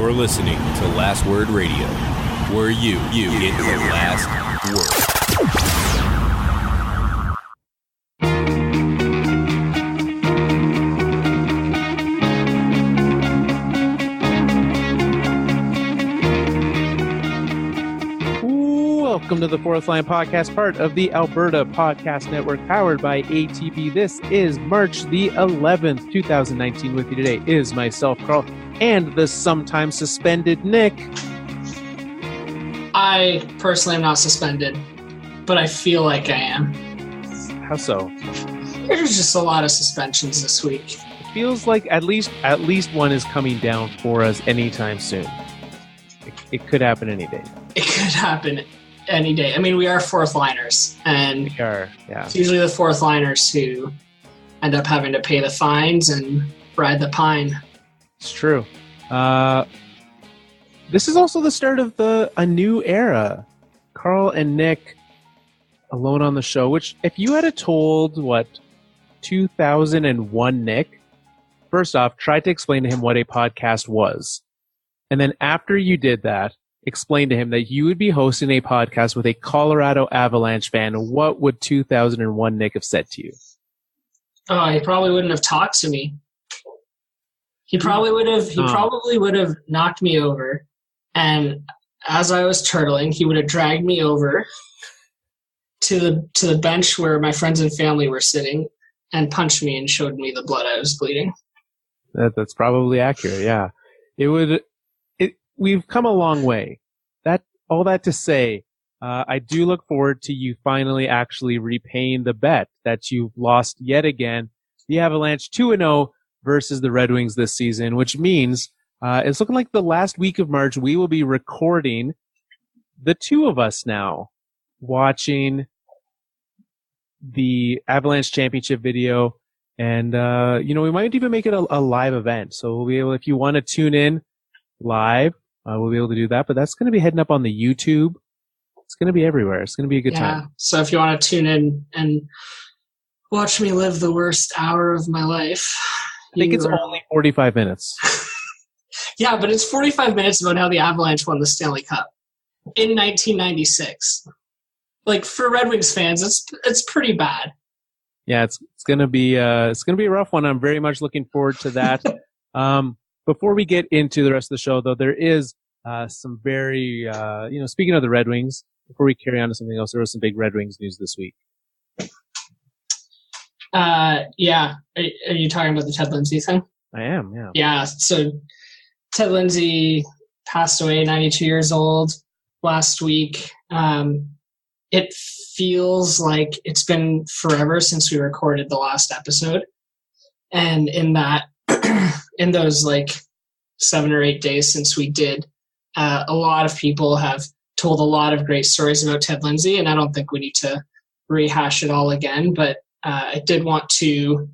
You're listening to Last Word Radio, where you get the last word. Welcome to the Fourth Line Podcast, part of the Alberta Podcast Network, powered by ATB. This is March the 11th, 2019. With you today is myself, Carl, and the sometimes suspended Nick. I personally am not suspended, but I feel like I am. How so? There's just a lot of suspensions this week. It feels like at least one is coming down for us anytime soon. It could happen any day. It could happen any day. I mean, we are fourth liners, and We are, yeah. it's usually the fourth liners who end up having to pay the fines and ride the pine. It's true. This is also the start of a new era. Carl and Nick alone on the show, which if you had told, 2001 Nick, first off, try to explain to him what a podcast was. And then after you did that, explain to him that you would be hosting a podcast with a Colorado Avalanche fan. What would 2001 Nick have said to you? Oh, he probably wouldn't have talked to me. He probably would have knocked me over, and as I was turtling, he would have dragged me over to the bench where my friends and family were sitting and punched me and showed me the blood I was bleeding. That's probably accurate, yeah. We've come a long way. All that to say, I do look forward to you finally actually repaying the bet that you've lost yet again. The Avalanche 2-0 versus the Red Wings this season, which means it's looking like the last week of March we will be recording, the two of us now, watching the Avalanche championship video. And, we might even make it a live event. So we'll be able, if you want to tune in live, we'll be able to do that. But that's going to be heading up on the YouTube. It's going to be everywhere. It's going to be a good time. So if you want to tune in and watch me live the worst hour of my life. I think it's only 45 minutes. Yeah, but it's 45 minutes about how the Avalanche won the Stanley Cup in 1996. Like, for Red Wings fans, it's pretty bad. Yeah, it's gonna be a rough one. I'm very much looking forward to that. Before we get into the rest of the show, though, there is some very speaking of the Red Wings. Before we carry on to something else, there was some big Red Wings news this week. Yeah. Are you talking about the Ted Lindsay thing? I am, yeah. Yeah. So Ted Lindsay passed away, 92 years old, last week. It feels like it's been forever since we recorded the last episode. And in those 7 or 8 days since we did, a lot of people have told a lot of great stories about Ted Lindsay, and I don't think we need to rehash it all again, but I did want to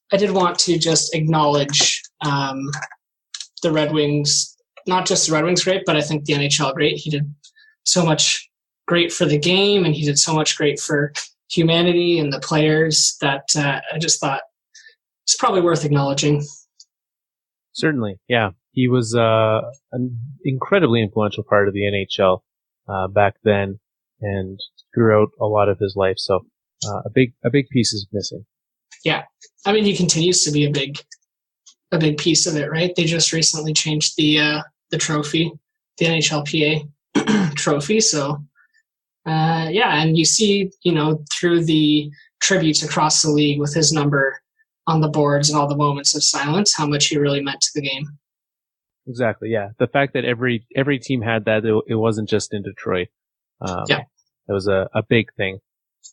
just acknowledge the Red Wings, not just the Red Wings great, but I think the NHL great. He did so much great for the game, and he did so much great for humanity and the players that I just thought it's probably worth acknowledging. Certainly, yeah. He was an incredibly influential part of the NHL back then and throughout a lot of his life. So a big piece is missing. Yeah, I mean, he continues to be a big piece of it, right? They just recently changed the trophy, the NHLPA trophy. So and you see, through the tributes across the league with his number on the boards and all the moments of silence, how much he really meant to the game. Exactly, yeah. The fact that every team had that, it wasn't just in Detroit. It was a big thing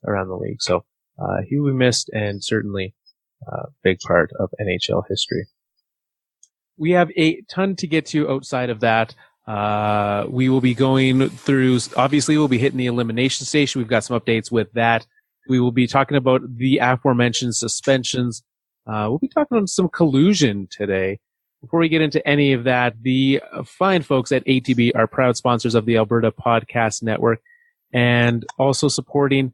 around the league. So he will be missed, and certainly a big part of NHL history. We have a ton to get to outside of that. We will be going through, obviously we'll be hitting the Elimination Station. We've got some updates with that. We will be talking about the aforementioned suspensions. We'll be talking about some collusion today. Before we get into any of that, the fine folks at ATB are proud sponsors of the Alberta Podcast Network and also supporting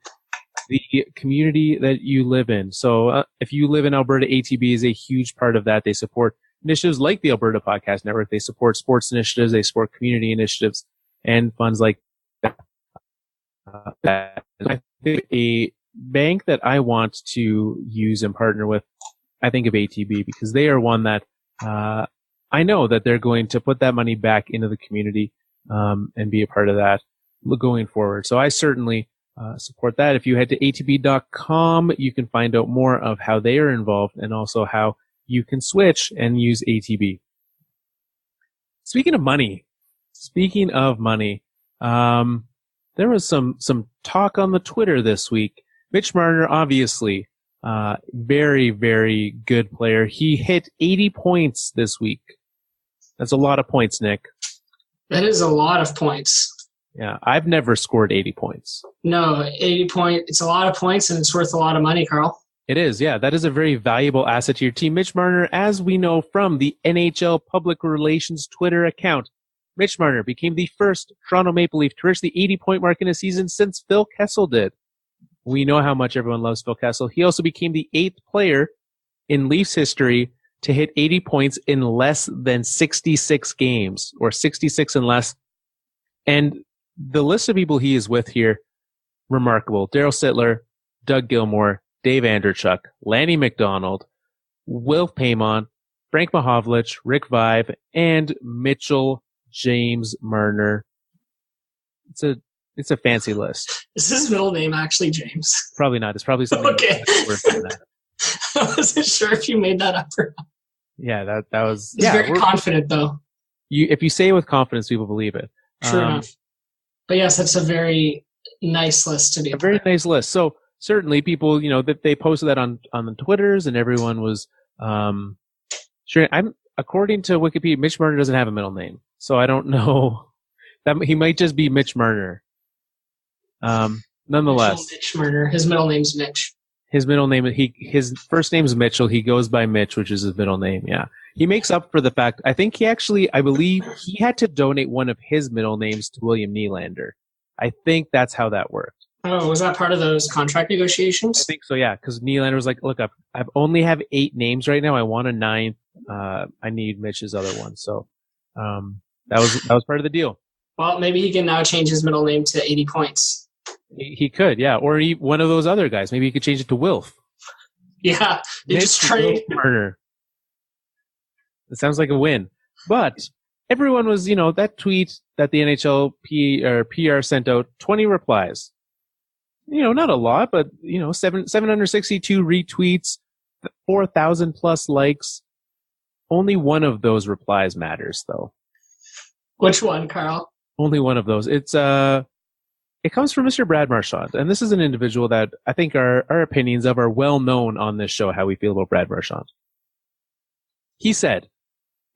the community that you live in. So if you live in Alberta, ATB is a huge part of that. They support initiatives like the Alberta Podcast Network. They support sports initiatives. They support community initiatives and funds like that. I think a bank that I want to use and partner with, I think of ATB, because they are one that I know that they're going to put that money back into the community and be a part of that going forward. So I certainly support that. If you head to atb.com, you can find out more of how they are involved and also how you can switch and use ATB. Speaking of money, there was some talk on the Twitter this week. Mitch Marner, obviously, very, very good player. He hit 80 points this week. That's a lot of points, Nick. That is a lot of points. Yeah, I've never scored 80 points. No, 80 points. It's a lot of points, and it's worth a lot of money, Carl. It is, yeah. That is a very valuable asset to your team. Mitch Marner, as we know from the NHL Public Relations Twitter account, Mitch Marner became the first Toronto Maple Leaf to reach the 80-point mark in a season since Phil Kessel did. We know how much everyone loves Phil Kessel. He also became the 8th player in Leafs history to hit 80 points in less than 66 games, or 66 and less. And the list of people he is with here, remarkable. Darryl Sittler, Doug Gilmour, Dave Andrechuk, Lanny McDonald, Wilf Paymon, Frank Mahovlich, Rick Vive, and Mitchell James Marner. It's a fancy list. Is his middle name actually James? Probably not. It's probably something okay. Worse than that. I wasn't sure if you made that up or not. Yeah, that was... He's very confident, though. If you say it with confidence, people believe it. True enough. But yes, that's a very nice list to be a part. Very nice list. So certainly people, that they posted that on the Twitters, and everyone was sure. According to Wikipedia, Mitch Marner doesn't have a middle name, so I don't know. That he might just be Mitch Marner. Nonetheless, Mitch Marner. His middle name's Mitch. His middle name, his first name's Mitchell. He goes by Mitch, which is his middle name. Yeah. He makes up for the fact, I believe he had to donate one of his middle names to William Nylander. I think that's how that worked. Oh, was that part of those contract negotiations? I think so, yeah. Because Nylander was like, look, I've only have 8 names right now. I want a 9th. I need Mitch's other one. So, that was part of the deal. Well, maybe he can now change his middle name to 80 points. He could, yeah. Or one of those other guys. Maybe he could change it to Wilf. Yeah. You just trade. Marner. It sounds like a win. But everyone was, that tweet that the NHL PR sent out, 20 replies. Not a lot, but, 762 retweets, 4,000 plus likes. Only one of those replies matters, though. Which one, Carl? Only one of those. It comes from Mr. Brad Marchand, and this is an individual that I think our opinions of are well known on this show, how we feel about Brad Marchand. He said,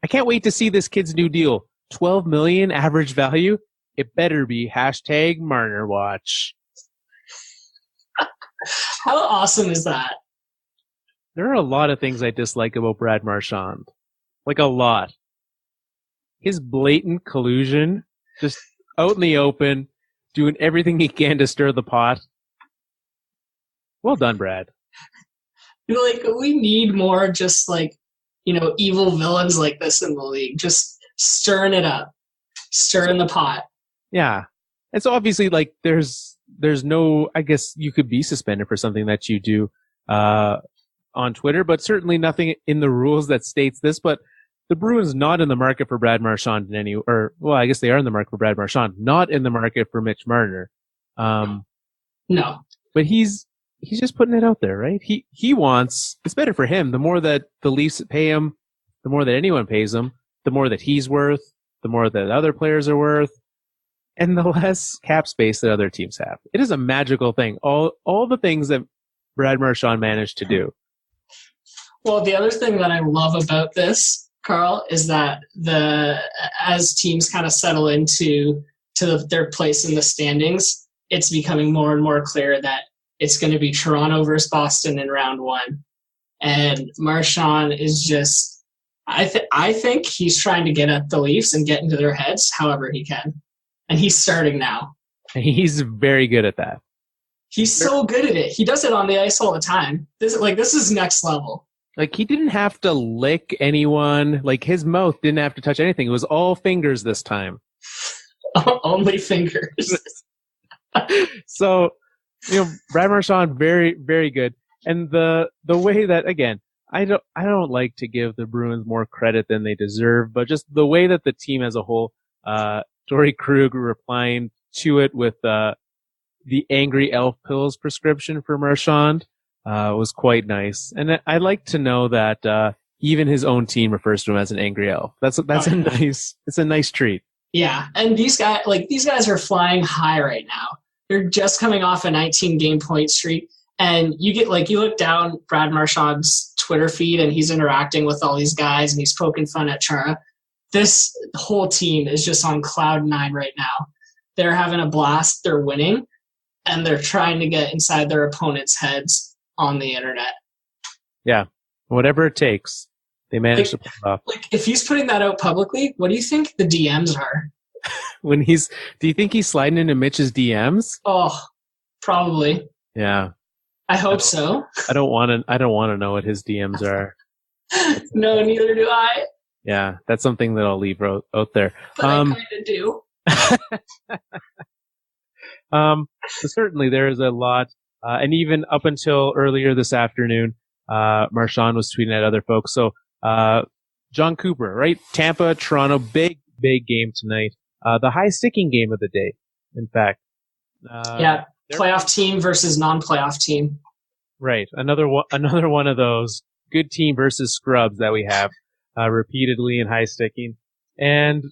I can't wait to see this kid's new deal. 12 million average value? It better be #Marner watch. How awesome is that? There are a lot of things I dislike about Brad Marchand. Like a lot. His blatant collusion, just out in the open, doing everything he can to stir the pot. Well done, Brad. We need more just evil villains like this in the league. Just stirring it up. Stirring the pot. Yeah. And so obviously, there's no, I guess you could be suspended for something that you do, on Twitter, but certainly nothing in the rules that states this, but the Bruins not in the market for Brad Marchand I guess they are in the market for Brad Marchand, not in the market for Mitch Marner. No. But he's just putting it out there, right? He wants, it's better for him. The more that the Leafs pay him, the more that anyone pays him, the more that he's worth, the more that other players are worth, and the less cap space that other teams have. It is a magical thing. All the things that Brad Marchand managed to do. Well, the other thing that I love about this, Carl, is that as teams kind of settle into their place in the standings, it's becoming more and more clear that it's going to be Toronto versus Boston in round 1. And Marchand is just, I think he's trying to get at the Leafs and get into their heads however he can. And he's starting now. He's very good at that. He's so good at it. He does it on the ice all the time. This is next level. Like, he didn't have to lick anyone. Like, his mouth didn't have to touch anything. It was all fingers this time. Only fingers. So, Brad Marchand, very, very good. And the way that, again, I don't like to give the Bruins more credit than they deserve, but just the way that the team as a whole, Torrey Krug replying to it with the angry elf pills prescription for Marchand was quite nice. And I like to know that even his own team refers to him as an angry elf. It's a nice treat. Yeah, and these guys are flying high right now. They're just coming off a 19-game point streak, and you look down Brad Marchand's Twitter feed, and he's interacting with all these guys, and he's poking fun at Chara. This whole team is just on cloud 9 right now. They're having a blast. They're winning, and they're trying to get inside their opponents' heads on the internet. Yeah, whatever it takes. They managed to pull it off. Like, if he's putting that out publicly, what do you think the DMs are? Do you think he's sliding into Mitch's DMs? Oh, probably. Yeah. I hope so. I don't want to know what his DMs are. No, neither do I. Yeah, that's something that I'll leave out there. But I kind of do. So certainly there is a lot, and even up until earlier this afternoon, Marchand was tweeting at other folks. So, John Cooper, right? Tampa, Toronto, big game tonight. The high sticking game of the day, in fact. Yeah, playoff team versus non-playoff team. Right. Another one of those good team versus scrubs that we have, repeatedly in high sticking. And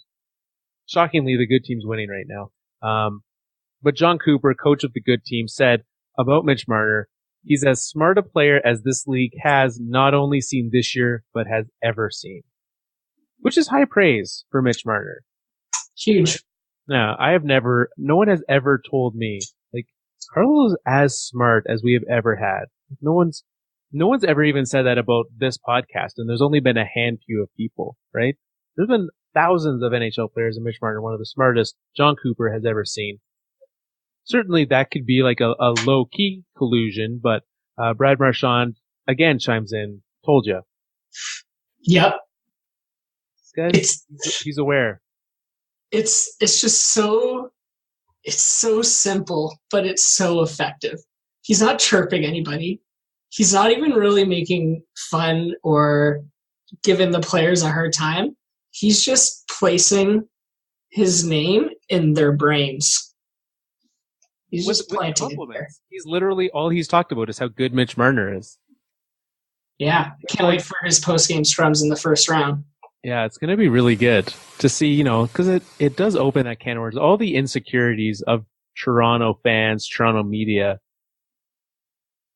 shockingly, the good team's winning right now. But John Cooper, coach of the good team, said about Mitch Marner, he's as smart a player as this league has not only seen this year, but has ever seen. Which is high praise for Mitch Marner. Huge. No, no one has ever told me, like, Carlos is as smart as we have ever had. No one's ever even said that about this podcast, and there's only been a handful of people, right? There's been thousands of NHL players, and Mitch Marner, one of the smartest John Cooper has ever seen. Certainly that could be like a low-key collusion, but Brad Marchand again chimes in, told you. Yep. This guy, he's aware. It's just so simple, but it's so effective. He's not chirping anybody. He's not even really making fun or giving the players a hard time. He's just placing his name in their brains. He's just planting it there. He's literally, all he's talked about is how good Mitch Marner is. Yeah, can't wait for his post-game scrums in the first round. Yeah, it's going to be really good to see, because it does open that can of worms. All the insecurities of Toronto fans, Toronto media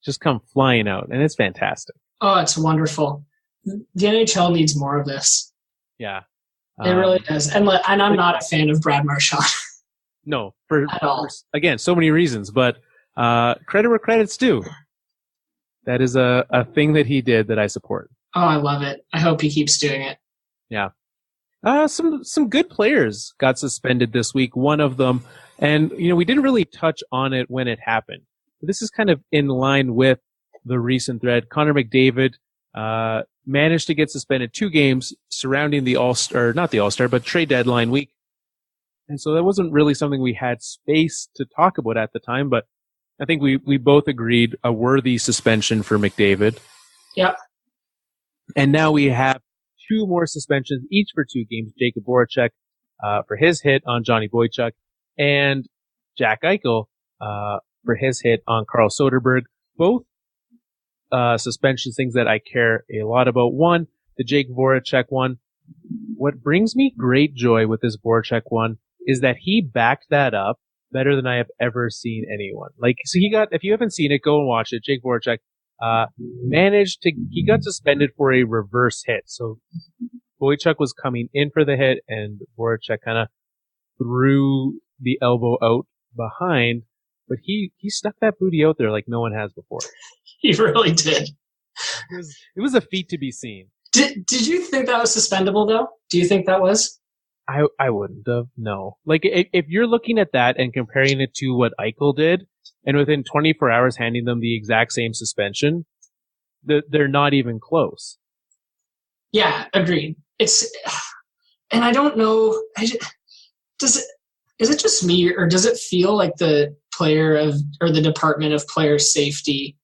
just come flying out, and it's fantastic. Oh, it's wonderful. The NHL needs more of this. Yeah. It really does. And I'm not a fan of Brad Marchand. No, for again, so many reasons, but credit where credit's due. That is a thing that he did that I support. Oh, I love it. I hope he keeps doing it. Yeah. Some good players got suspended this week. One of them, and we didn't really touch on it when it happened. This is kind of in line with the recent thread. Connor McDavid managed to get suspended 2 games surrounding the not the All-Star, but trade deadline week. And so that wasn't really something we had space to talk about at the time, but I think we both agreed a worthy suspension for McDavid. Yep. And now we have 2 more suspensions, each for 2 games. Jakub Voracek for his hit on Johnny Boychuk, and Jack Eichel for his hit on Carl Soderberg. Both suspensions, things that I care a lot about. One, the Jake Voracek one. What brings me great joy with this Voracek one is that he backed that up better than I have ever seen anyone. So if you haven't seen it, go and watch it. Jake Voracek he got suspended for a reverse hit. So Boychuk was coming in for the hit, and Voracek kind of threw the elbow out behind, but he stuck that booty out there like no one has before. He really did. It was a feat to be seen. Did you think that was suspendable, though? Do you think that was? I wouldn't have, no. If you're looking at that and comparing it to what Eichel did, and within 24 hours handing them the exact same suspension, they're not even close. Yeah, agreed. And I don't know, is it just me, or does it feel like the Department of Player Safety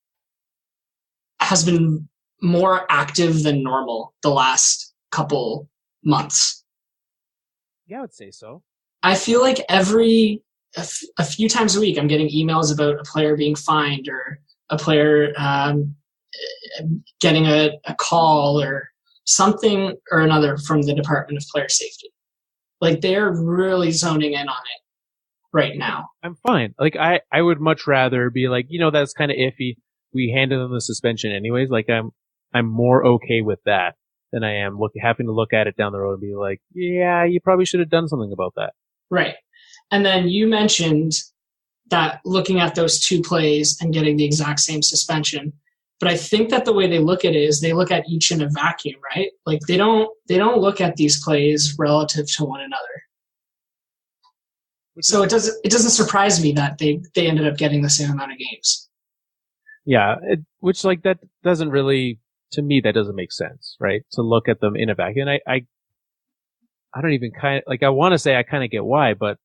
has been more active than normal the last couple months? Yeah, I would say so. I feel like a few times a week I'm getting emails about a player being fined, or a player getting a call or something or another from the Department of Player Safety. Like, they're really zoning in on it right now. I'm fine. Like, I would much rather be like, that's kind of iffy. We handed them the suspension anyways. Like, I'm more okay with that than I am having to look at it down the road and be like, yeah, you probably should have done something about that. Right. And then you mentioned that looking at those two plays and getting the exact same suspension. But I think that the way they look at it is they look at each in a vacuum, right? Like, they don't look at these plays relative to one another. So it doesn't surprise me that they ended up getting the same amount of games. Yeah, which like that doesn't really, to me, that doesn't make sense, right? To look at them in a vacuum. And I don't even I want to say I kind of get why, but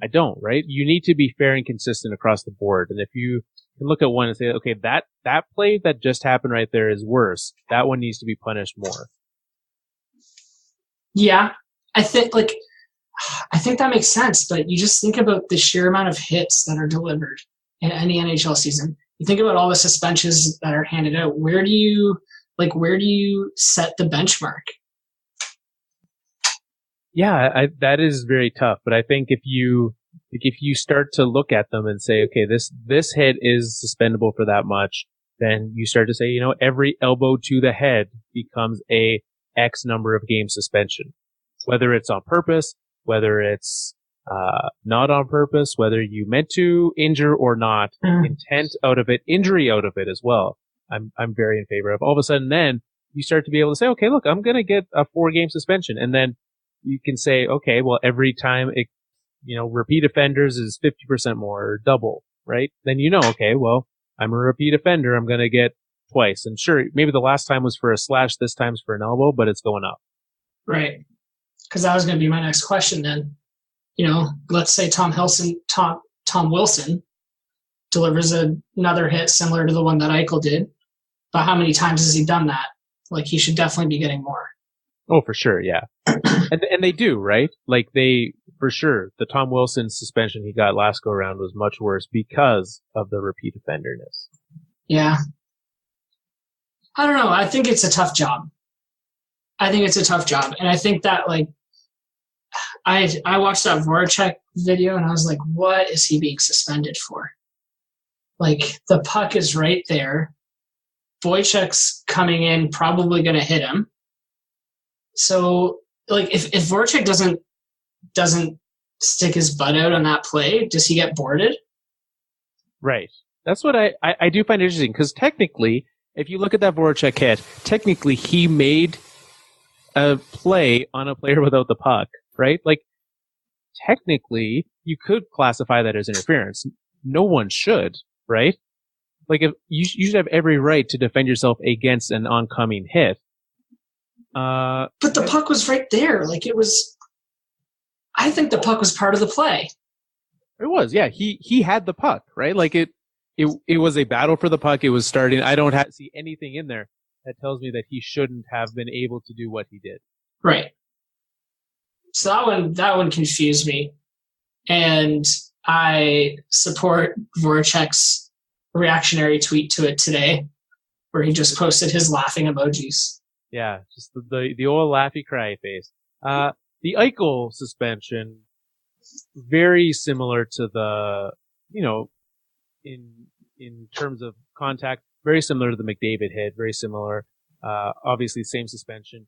I don't, right? You need to be fair and consistent across the board. And if you can look at one and say, okay, that play that just happened right there is worse. That one needs to be punished more. Yeah, I think that makes sense, but you just think about the sheer amount of hits that are delivered in any NHL season. You think about all the suspensions that are handed out. Where do you set the benchmark? Yeah, that is very tough. But I think if you start to look at them and say, okay, this hit is suspendable for that much, then you start to say, every elbow to the head becomes a X number of game suspension, whether it's on purpose, whether it's not on purpose, whether you meant to injure or not, intent out of it, injury out of it as well. I'm very in favor of. All of a sudden, then you start to be able to say, okay, look, I'm going to get a 4-game suspension, and then you can say, okay, well, every time it, repeat offenders is 50% more or double, right? Then okay, well, I'm a repeat offender. I'm going to get twice. And sure, maybe the last time was for a slash, this time's for an elbow, but it's going up. Right. Because that was going to be my next question then. Let's say Tom Wilson delivers another hit similar to the one that Eichel did. But how many times has he done that? Like, he should definitely be getting more. Oh, for sure, yeah. and they do, right? Like, for sure, the Tom Wilson suspension he got last go around was much worse because of the repeat offenderness. Yeah. I don't know. I think it's a tough job. And I think that, like, I watched that Voracek video and I was like, what is he being suspended for? Like, the puck is right there. Voracek's coming in, probably going to hit him. So, like, if Voracek doesn't stick his butt out on that play, does he get boarded? Right. That's what I do find interesting, because technically, if you look at that Voracek hit, technically he made a play on a player without the puck, right? Like, technically, you could classify that as interference. No one should, right? Like, if you should have every right to defend yourself against an oncoming hit. But the puck was right there. Like, I think the puck was part of the play. It was, yeah. He had the puck, right? Like, it was a battle for the puck. It was starting. I don't see anything in there that tells me that he shouldn't have been able to do what he did. Right. So that one confused me. And I support Voracek's reactionary tweet to it today, where he just posted his laughing emojis. Yeah, just the old laughy cry face. The Eichel suspension, very similar to the, in terms of contact, very similar to the McDavid hit, very similar. Obviously same suspension.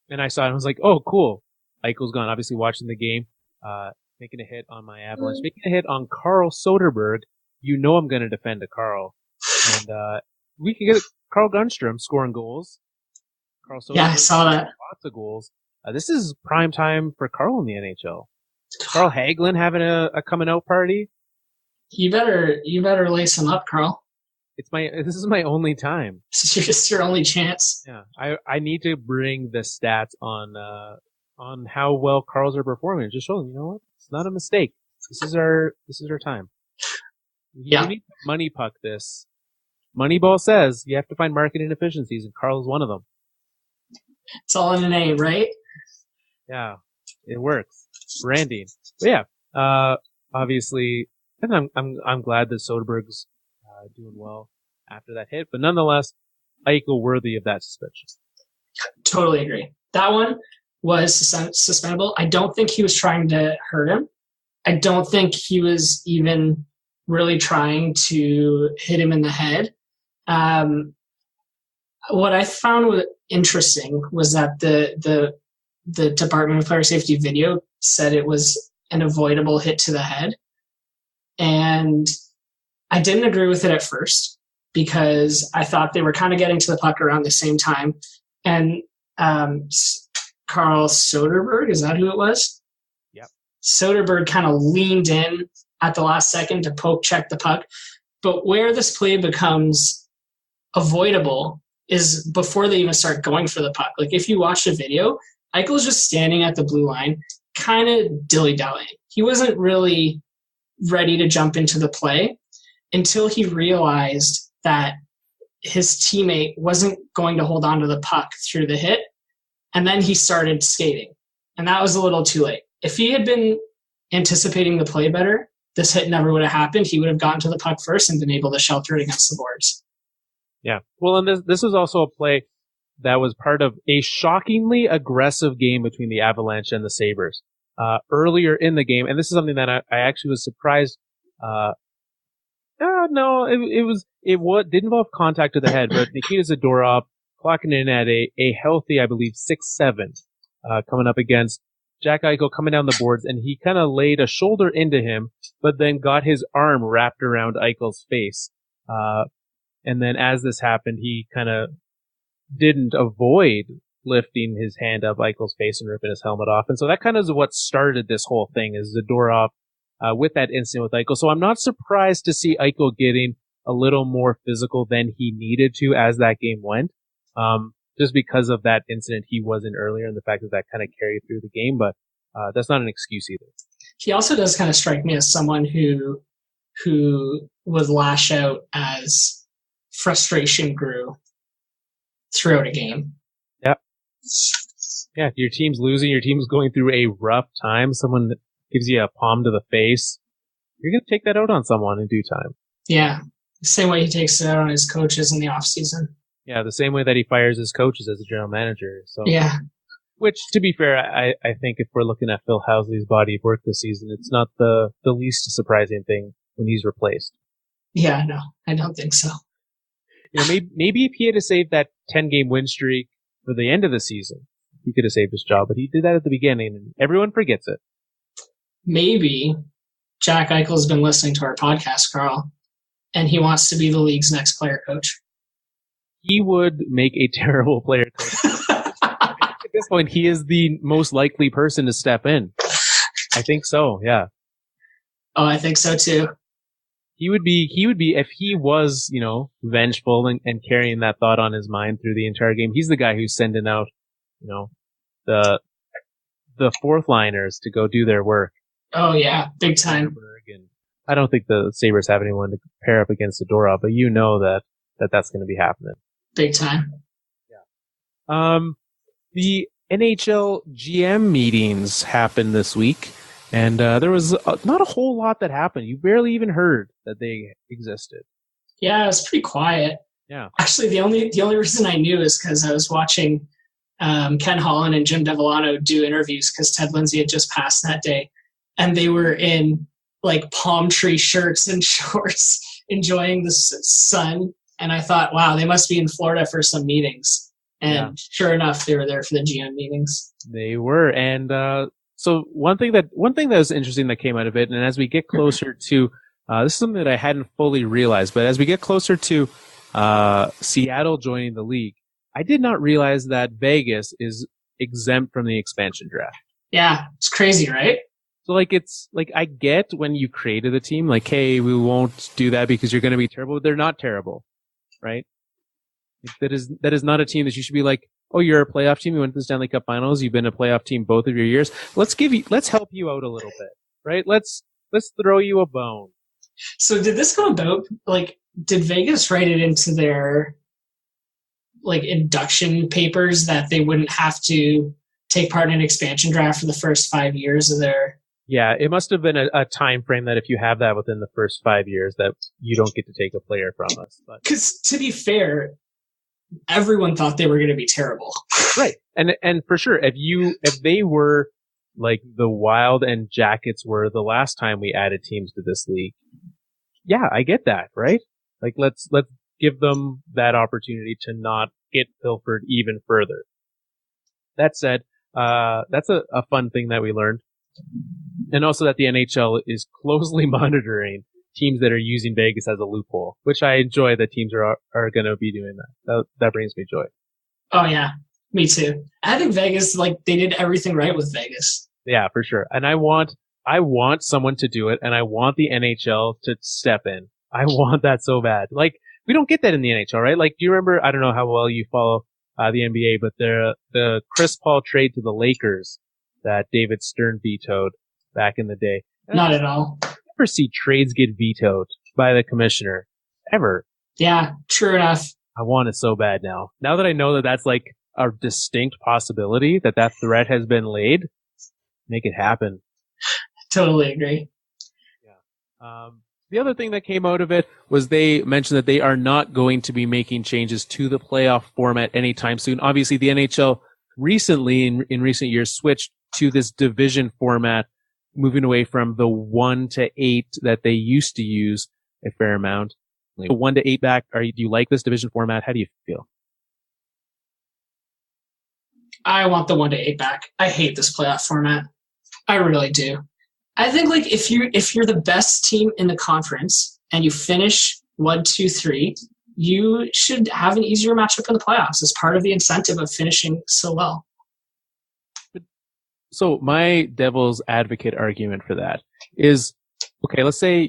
And I saw it and I was like, oh, cool. Eichel's gone. Obviously watching the game, making a hit on my Avalanche, making a hit on Carl Soderberg. I'm going to defend a Carl. And, we can get Carl Gunstrom scoring goals. Carl Soderberg, yeah, I saw that. Lots of goals. This is prime time for Carl in the NHL. Carl Hagelin having a coming out party. You better lace him up, Carl. This is my only time. This is just your only chance. Yeah. I need to bring the stats on how well Carls are performing. Just show them, you know what? It's not a mistake. This is our time. Yeah. You need to money puck this. Moneyball says you have to find market inefficiencies, and Carl is one of them. It's all in the name, right? Yeah, it works. Branding. But yeah, obviously, and I'm glad that Soderberg's doing well after that hit, but nonetheless, Eichel worthy of that suspension. Totally agree. That one was suspendable. I don't think he was trying to hurt him. I don't think he was even really trying to hit him in the head. What I found interesting was that the Department of Player Safety video said it was an avoidable hit to the head. And I didn't agree with it at first because I thought they were kind of getting to the puck around the same time. And Carl Soderberg, is that who it was? Yep. Soderberg kind of leaned in at the last second to poke check the puck. But where this play becomes avoidable is before they even start going for the puck. Like if you watch the video, Eichel's just standing at the blue line, kind of dilly-dallying. He wasn't really ready to jump into the play until he realized that his teammate wasn't going to hold on to the puck through the hit. And then he started skating. And that was a little too late. If he had been anticipating the play better, this hit never would have happened. He would have gotten to the puck first and been able to shelter it against the boards. Yeah. Well, and this was also a play that was part of a shockingly aggressive game between the Avalanche and the Sabres earlier in the game. And this is something that I actually was surprised. No, it didn't involve contact to the head, but Nikita Zadorov clocking in at a healthy, I believe, 6'7", coming up against Jack Eichel coming down the boards, and he kind of laid a shoulder into him, but then got his arm wrapped around Eichel's face. And then as this happened, he kind of didn't avoid lifting his hand up Eichel's face and ripping his helmet off. And so that kind of is what started this whole thing, is Zadorov with that incident with Eichel. So I'm not surprised to see Eichel getting a little more physical than he needed to as that game went. Just because of that incident he was in earlier and the fact that kind of carried through the game. But that's not an excuse either. He also does kind of strike me as someone who would lash out as frustration grew throughout a game. Yep. Yeah, if your team's losing, your team's going through a rough time, someone gives you a palm to the face, you're going to take that out on someone in due time. Yeah, the same way he takes it out on his coaches in the offseason. Yeah, the same way that he fires his coaches as a general manager. So yeah. Which, to be fair, I think if we're looking at Phil Housley's body of work this season, it's not the least surprising thing when he's replaced. Yeah, no, I don't think so. You know, maybe if he had to save that 10-game win streak for the end of the season, he could have saved his job, but he did that at the beginning, and everyone forgets it. Maybe Jack Eichel's been listening to our podcast, Carl, and he wants to be the league's next player coach. He would make a terrible player coach. At this point, he is the most likely person to step in. I think so, yeah. Oh, I think so too. He would be, if he was, vengeful and carrying that thought on his mind through the entire game, he's the guy who's sending out, the fourth liners to go do their work. Oh yeah, big time. And I don't think the Sabres have anyone to pair up against Zadorov, but you know that's going to be happening. Big time. Yeah. The NHL GM meetings happened this week. And there was not a whole lot that happened. You barely even heard that they existed. Yeah, it was pretty quiet. Yeah. Actually, the only reason I knew is because I was watching Ken Holland and Jim Devellano do interviews because Ted Lindsay had just passed that day. And they were in like palm tree shirts and shorts enjoying the sun. And I thought, wow, they must be in Florida for some meetings. And Sure enough, they were there for the GM meetings. They were. And so one thing that was interesting that came out of it, and as we get closer to this is something that I hadn't fully realized, but as we get closer to Seattle joining the league, I did not realize that Vegas is exempt from the expansion draft. Yeah, it's crazy, right? So like, it's like, I get when you created a team, like, hey, we won't do that because you're going to be terrible. But they're not terrible, right? That is not a team that you should be like, oh, you're a playoff team. You went to the Stanley Cup Finals. You've been a playoff team both of your years. Let's help you out a little bit, right? Let's throw you a bone. So did this go about, like, did Vegas write it into their, like, induction papers that they wouldn't have to take part in an expansion draft for the first 5 years of their... Yeah, it must have been a time frame that if you have that within the first 5 years, that you don't get to take a player from us. Because to be fair, everyone thought they were going to be terrible. Right, and for sure, if they were like the Wild and Jackets were the last time we added teams to this league, yeah, I get that, right? Like let's give them that opportunity to not get pilfered even further. That said, that's a fun thing that we learned. And also that the NHL is closely monitoring teams that are using Vegas as a loophole, which I enjoy that teams are going to be doing that. That brings me joy. Oh, yeah. Me too. I think Vegas, like, they did everything right with Vegas. Yeah, for sure. And I want someone to do it, and I want the NHL to step in. I want that so bad. Like, we don't get that in the NHL, right? Like, do you remember, I don't know how well you follow the NBA, but the Chris Paul trade to the Lakers that David Stern vetoed back in the day. Not at all. I never see trades get vetoed by the commissioner. Ever. Yeah, true enough. I want it so bad now. Now that I know that that's like a distinct possibility, that threat has been laid, make it happen. Totally agree. Yeah. The other thing that came out of it was they mentioned that they are not going to be making changes to the playoff format anytime soon. Obviously, the NHL recently, in recent years, switched to this division format, moving away from the 1 to 8 that they used to use a fair amount. 1 to 8 back. Do you like this division format? How do you feel? I want the 1 to 8 back. I hate this playoff format. I really do. I think, like, if you're the best team in the conference and you finish 1, 2, 3, you should have an easier matchup in the playoffs as part of the incentive of finishing so well. So my devil's advocate argument for that is, okay, let's say,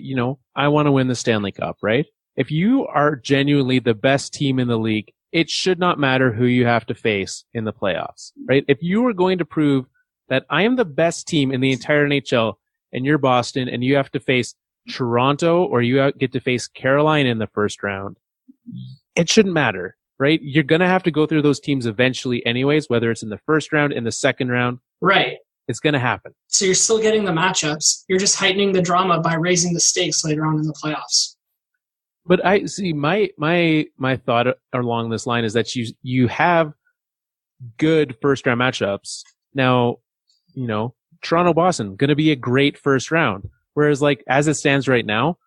I want to win the Stanley Cup, right? If you are genuinely the best team in the league, it should not matter who you have to face in the playoffs, right? If you are going to prove that I am the best team in the entire NHL and you're Boston and you have to face Toronto or you get to face Carolina in the first round, it shouldn't matter, right? You're going to have to go through those teams eventually anyways, whether it's in the first round, in the second round. Right. It's going to happen. So you're still getting the matchups. You're just heightening the drama by raising the stakes later on in the playoffs. But I see my thought along this line is that you have good first round matchups. Now, Toronto Boston going to be a great first round. Whereas like as it stands right now,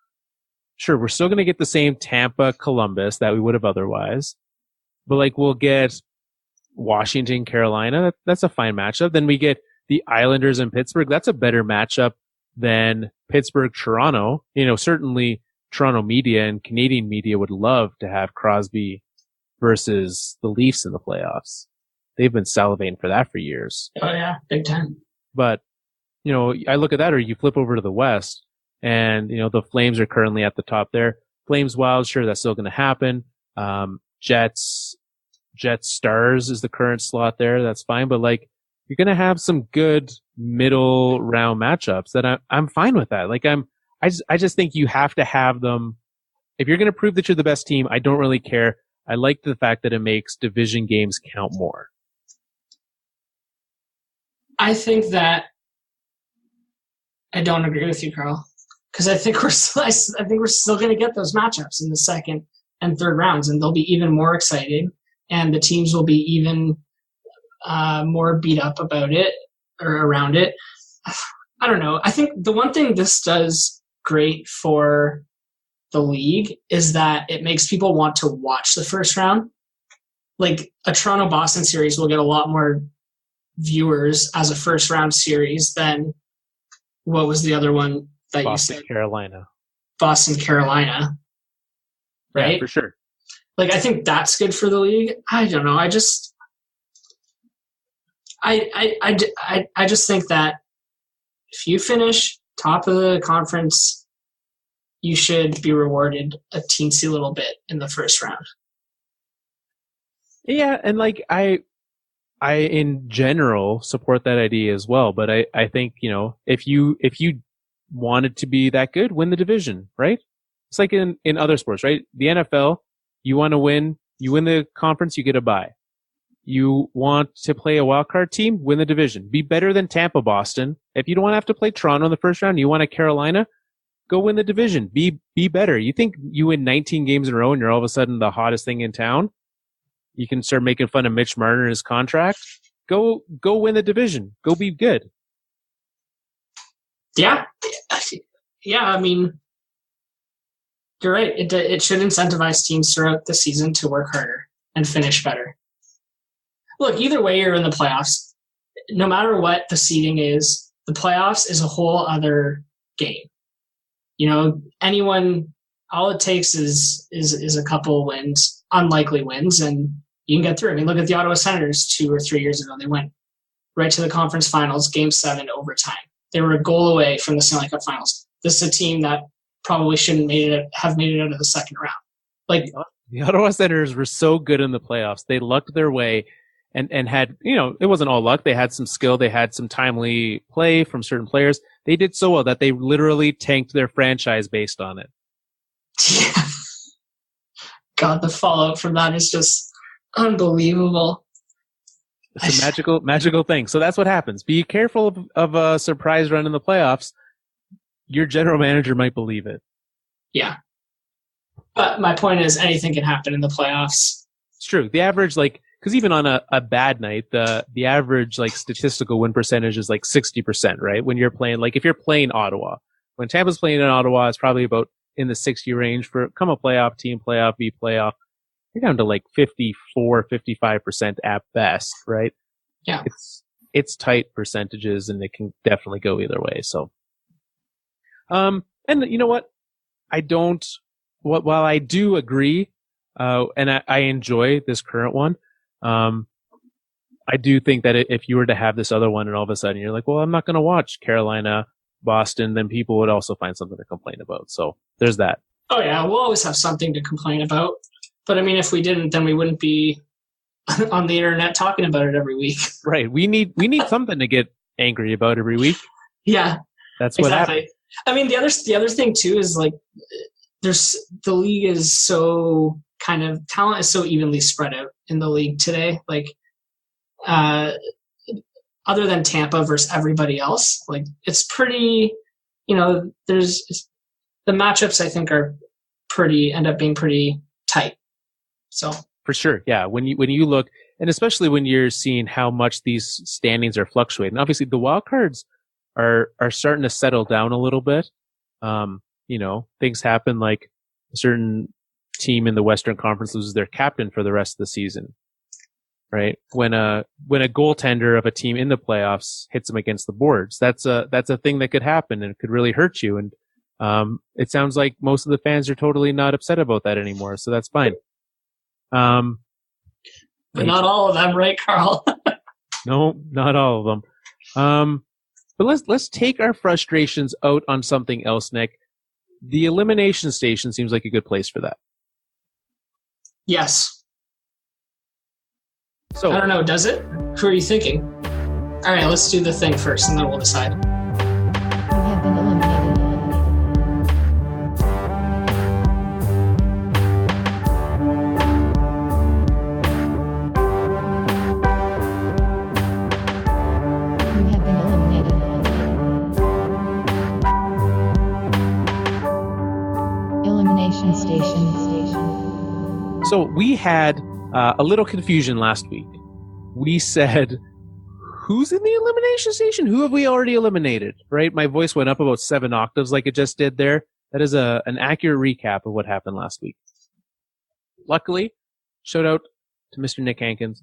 sure, we're still going to get the same Tampa Columbus that we would have otherwise. But like we'll get Washington Carolina. That's a fine matchup. Then we get the Islanders and Pittsburgh. That's a better matchup than Pittsburgh Toronto. Certainly Toronto media and Canadian media would love to have Crosby versus the Leafs in the playoffs. They've been salivating for that for years. Oh yeah, big time. But, I look at that, or you flip over to the West and, the Flames are currently at the top there. Flames Wild, sure, that's still going to happen. Jets Stars is the current slot there. That's fine. But like, you're going to have some good middle round matchups that I'm fine with that. Like I just think you have to have them. If you're going to prove that you're the best team, I don't really care. I like the fact that it makes division games count more. I think that I don't agree with you, Carl, because I think we're still going to get those matchups in the second and third rounds, and they'll be even more exciting, and the teams will be even more beat up about it or around it. I don't know. I think the one thing this does great for the league is that it makes people want to watch the first round. Like a Toronto-Boston series will get a lot more viewers as a first round series than what was the other one that Boston, you said? Carolina. Boston, Carolina. Right? Yeah, for sure. Like, I think that's good for the league. I don't know. I just think that if you finish top of the conference, you should be rewarded a teensy little bit in the first round. Yeah, and like I in general support that idea as well, but I think, if you wanted to be that good, win the division, right? It's like in other sports, right? The NFL, you want to win, you win the conference, you get a bye. You want to play a wild card team, win the division. Be better than Tampa, Boston. If you don't want to have to play Toronto in the first round, you want a Carolina, go win the division. Be better. You think you win 19 games in a row and you're all of a sudden the hottest thing in town? You can start making fun of Mitch Marner and his contract. Go win the division. Go be good. Yeah. I mean, you're right. It should incentivize teams throughout the season to work harder and finish better. Look, either way, you're in the playoffs. No matter what the seeding is, the playoffs is a whole other game. All it takes is a couple wins, unlikely wins, and you can get through. I mean, look at the Ottawa Senators 2 or 3 years ago. They went right to the conference finals, Game 7, overtime. They were a goal away from the Stanley Cup Finals. This is a team that probably shouldn't have made it out of the second round. Like the Ottawa Senators were so good in the playoffs. They lucked their way and had, it wasn't all luck. They had some skill. They had some timely play from certain players. They did so well that they literally tanked their franchise based on it. Yeah. God, the fallout from that is just unbelievable. It's a magical thing. So that's what happens. Be careful of a surprise run in the playoffs. Your general manager might believe it. Yeah. But my point is anything can happen in the playoffs. It's true. The average, because even on a bad night, the average statistical win percentage is 60%, right? When you're playing, if you're playing Ottawa. When Tampa's playing in Ottawa, it's probably about in the 60 range for come a playoff team, playoff, be playoff. You're down to 54, 55% at best, right? Yeah. It's tight percentages and it can definitely go either way. So, and you know what? While I do agree, and I enjoy this current one, I do think that if you were to have this other one and all of a sudden you're like, well, I'm not going to watch Carolina, Boston, then people would also find something to complain about. So there's that. Oh yeah, we'll always have something to complain about. But I mean, if we didn't, then we wouldn't be on the internet talking about it every week. Right. We need something to get angry about every week. Yeah. That's what happens. I mean, the other thing too is the league is so talent is so evenly spread out in the league today. Other than Tampa versus everybody else, it's pretty, there's the matchups I think end up being pretty tight. So for sure. Yeah. When you look, and especially when you're seeing how much these standings are fluctuating, obviously the wild cards are starting to settle down a little bit. Things happen like a certain team in the Western Conference loses their captain for the rest of the season, right? When a goaltender of a team in the playoffs hits them against the boards, that's a thing that could happen and it could really hurt you. And it sounds like most of the fans are totally not upset about that anymore, so that's fine. But not all of them, right, Carl? No, not all of them. But let's take our frustrations out on something else, Nick. The Elimination Station seems like a good place for that. Yes. So I don't know, does it? Who are you thinking? All right, let's do the thing first, and then we'll decide. You have been eliminated. You have been eliminated. Elimination Station. So we had a little confusion last week. We said, who's in the Elimination Station? Who have we already eliminated? Right? My voice went up about 7 octaves like it just did there. That is an accurate recap of what happened last week. Luckily, shout out to Mr. Nick Hankins.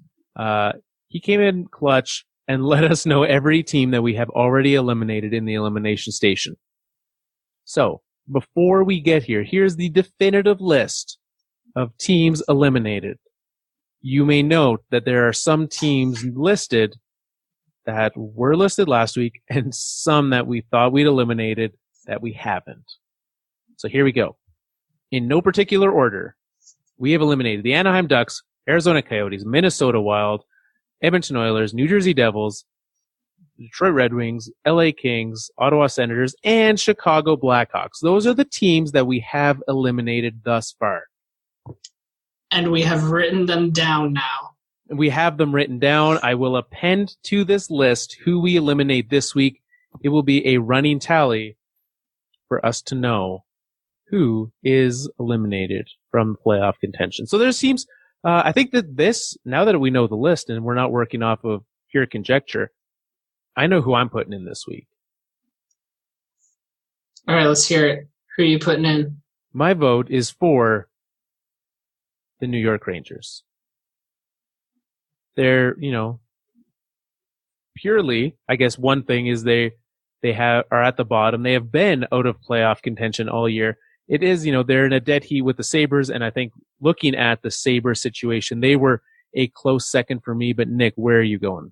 He came in clutch and let us know every team that we have already eliminated in the Elimination Station. So, before we get here, here's the definitive list of teams eliminated. You may note that there are some teams listed that were listed last week and some that we thought we'd eliminated that we haven't. So here we go. In no particular order, we have eliminated the Anaheim Ducks, Arizona Coyotes, Minnesota Wild, Edmonton Oilers, New Jersey Devils, Detroit Red Wings, LA Kings, Ottawa Senators, and Chicago Blackhawks. Those are the teams that we have eliminated thus far. And we have written them down now. We have them written down. I will append to this list who we eliminate this week. It will be a running tally for us to know who is eliminated from playoff contention. So there seems, I think that this, now that we know the list and we're not working off of pure conjecture, I know who I'm putting in this week. All right, let's hear it. Who are you putting in? My vote is for the New York Rangers. They're, purely, I guess one thing is they are at the bottom. They have been out of playoff contention all year. It is, they're in a dead heat with the Sabres, and I think looking at the Sabres situation, they were a close second for me. But Nick, where are you going?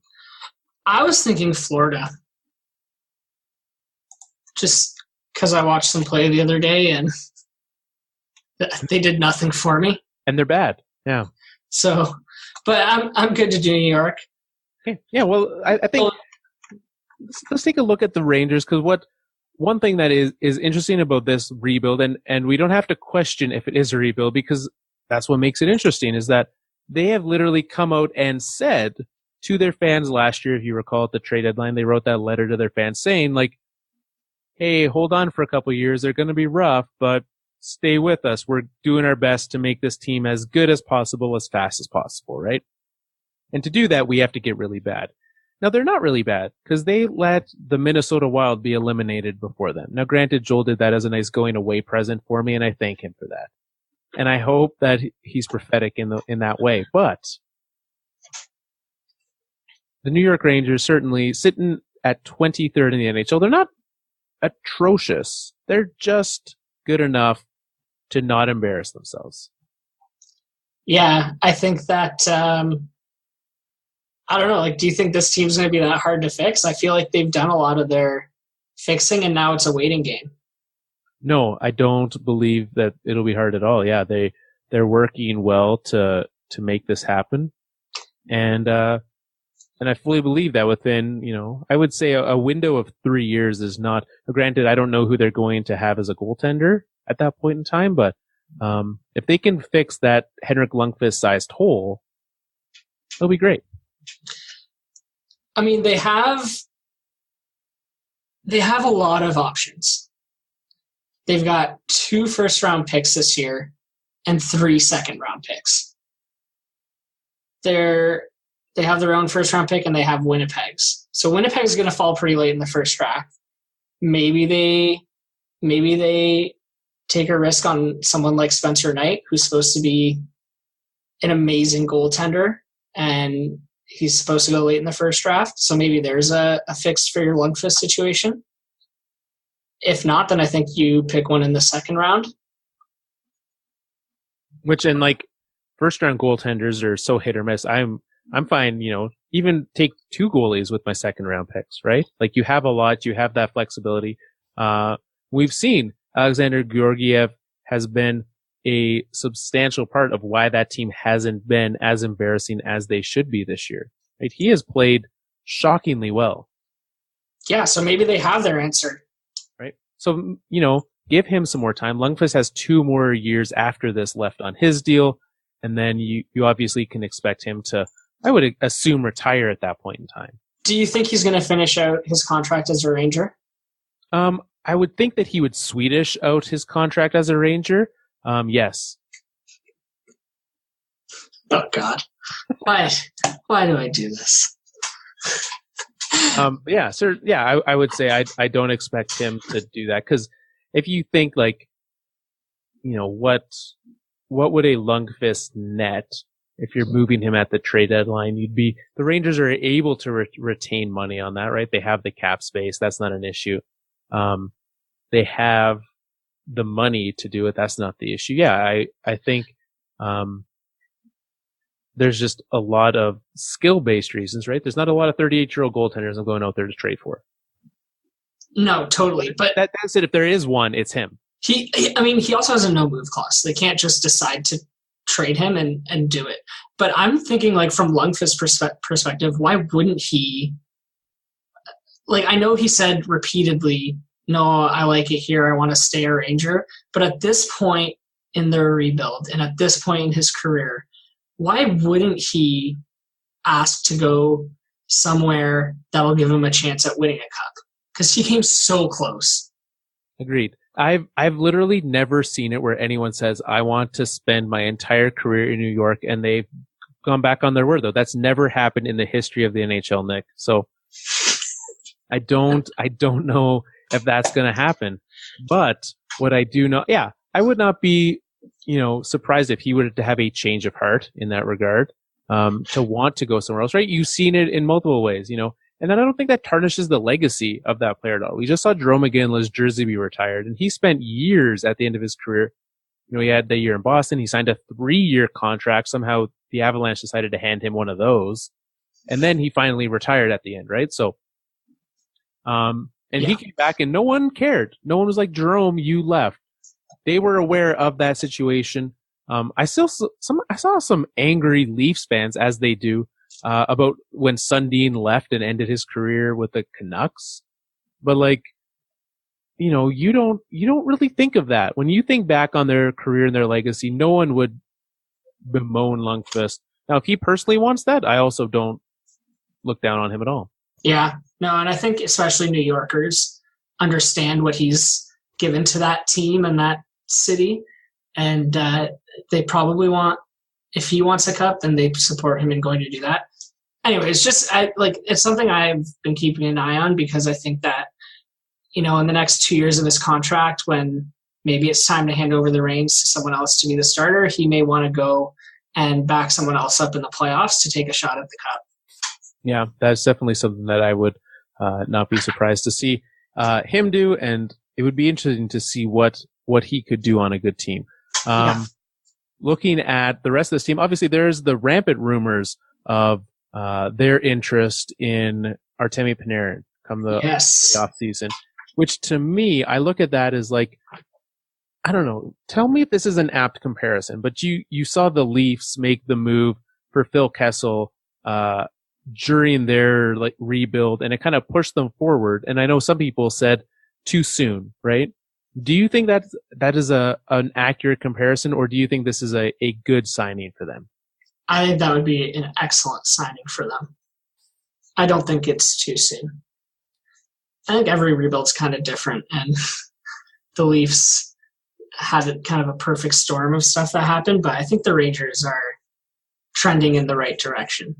I was thinking Florida. Just because I watched them play the other day, and they did nothing for me. And they're bad, yeah. So, but I'm good to do New York. Okay. Yeah, well, I think let's take a look at the Rangers, because one thing that is interesting about this rebuild, and we don't have to question if it is a rebuild, because that's what makes it interesting, is that they have literally come out and said to their fans last year, if you recall at the trade deadline, they wrote that letter to their fans saying, like, hey, hold on for a couple of years. They're going to be rough, but stay with us. We're doing our best to make this team as good as possible, as fast as possible, right? And to do that, we have to get really bad. Now, they're not really bad because they let the Minnesota Wild be eliminated before them. Now, granted, Joel did that as a nice going away present for me, and I thank him for that. And I hope that he's prophetic in that way. But the New York Rangers certainly sitting at 23rd in the NHL. They're not atrocious. They're just good enough to not embarrass themselves. Yeah, I think that, I don't know, like, do you think this team's going to be that hard to fix? I feel like they've done a lot of their fixing, and now it's a waiting game. No, I don't believe that it'll be hard at all. Yeah, they're working well to make this happen. And I fully believe that within, I would say a window of 3 years is not, granted, I don't know who they're going to have as a goaltender at that point in time, but if they can fix that Henrik Lundqvist sized hole, it'll be great. I mean, they have a lot of options. They've got 2 first-round picks this year and 3 second-round picks. They have their own first-round pick, and they have Winnipeg's. So Winnipeg's going to fall pretty late in the first draft. Maybe they take a risk on someone like Spencer Knight, who's supposed to be an amazing goaltender, and he's supposed to go late in the first draft. So maybe there's a fix for your Lundqvist situation. If not, then I think you pick one in the second round. Which, and like, first-round goaltenders are so hit or miss. I'm fine, even take 2 goalies with my second-round picks, right? Like, you have a lot, you have that flexibility. We've seen Alexander Georgiev has been a substantial part of why that team hasn't been as embarrassing as they should be this year. Right? He has played shockingly well. Yeah, so maybe they have their answer. Right? So, give him some more time. Lundqvist has 2 more years after this left on his deal, and then you obviously can expect him to, I would assume, retire at that point in time. Do you think he's going to finish out his contract as a Ranger? I would think that he would Swedish out his contract as a Ranger. Yes. Oh God, why do I do this? Yeah, sir. Yeah, I would say I don't expect him to do that, because if you think like, what would a Lundqvist net if you're moving him at the trade deadline? The Rangers are able to retain money on that, right? They have the cap space. That's not an issue. They have the money to do it. That's not the issue. Yeah, I think, there's just a lot of skill-based reasons, right? There's not a lot of 38-year-old goaltenders I'm going out there to trade for. No, totally. But that's it. If there is one, it's him. He also has a no-move clause. They can't just decide to trade him and do it. But I'm thinking, like, from Lundqvist's perspective, why wouldn't he? Like, I know he said repeatedly, no, I like it here. I want to stay a Ranger. But at this point in their rebuild and at this point in his career, why wouldn't he ask to go somewhere that'll give him a chance at winning a cup? Because he came so close. Agreed. I've literally never seen it where anyone says, I want to spend my entire career in New York, and they've gone back on their word, though. That's never happened in the history of the NHL, Nick. So I don't know if that's going to happen. But what I do know, I would not be, surprised if he were to have a change of heart in that regard, to want to go somewhere else, right? You've seen it in multiple ways, And then I don't think that tarnishes the legacy of that player at all. We just saw Jarome Iginla's jersey be retired, and he spent years at the end of his career. He had the year in Boston. He signed a 3-year contract. Somehow the Avalanche decided to hand him one of those. And then he finally retired at the end, right? So, he came back and no one cared. No one was like, Jarome, you left. They were aware of that situation. I saw some angry Leafs fans, as they do, about when Sundin left and ended his career with the Canucks. But you don't really think of that. When you think back on their career and their legacy, no one would bemoan Lundqvist. Now, if he personally wants that, I also don't look down on him at all. Yeah, no, and I think especially New Yorkers understand what he's given to that team and that city, and they probably want, if he wants a cup, then they support him in going to do that. Anyway, it's something I've been keeping an eye on, because I think that, in the next 2 years of his contract, when maybe it's time to hand over the reins to someone else to be the starter, he may want to go and back someone else up in the playoffs to take a shot at the cup. Yeah, that's definitely something that I would not be surprised to see him do, and it would be interesting to see what he could do on a good team. Looking at the rest of this team, obviously there's the rampant rumors of their interest in Artemi Panarin come the off season, which to me, I look at that as like, I don't know, tell me if this is an apt comparison, but you saw the Leafs make the move for Phil Kessel during their rebuild, and it kind of pushed them forward. And I know some people said too soon, right? Do you think that is an accurate comparison, or do you think this is a good signing for them? I think that would be an excellent signing for them. I don't think it's too soon. I think every rebuild's kind of different, and the Leafs had kind of a perfect storm of stuff that happened, but I think the Rangers are trending in the right direction.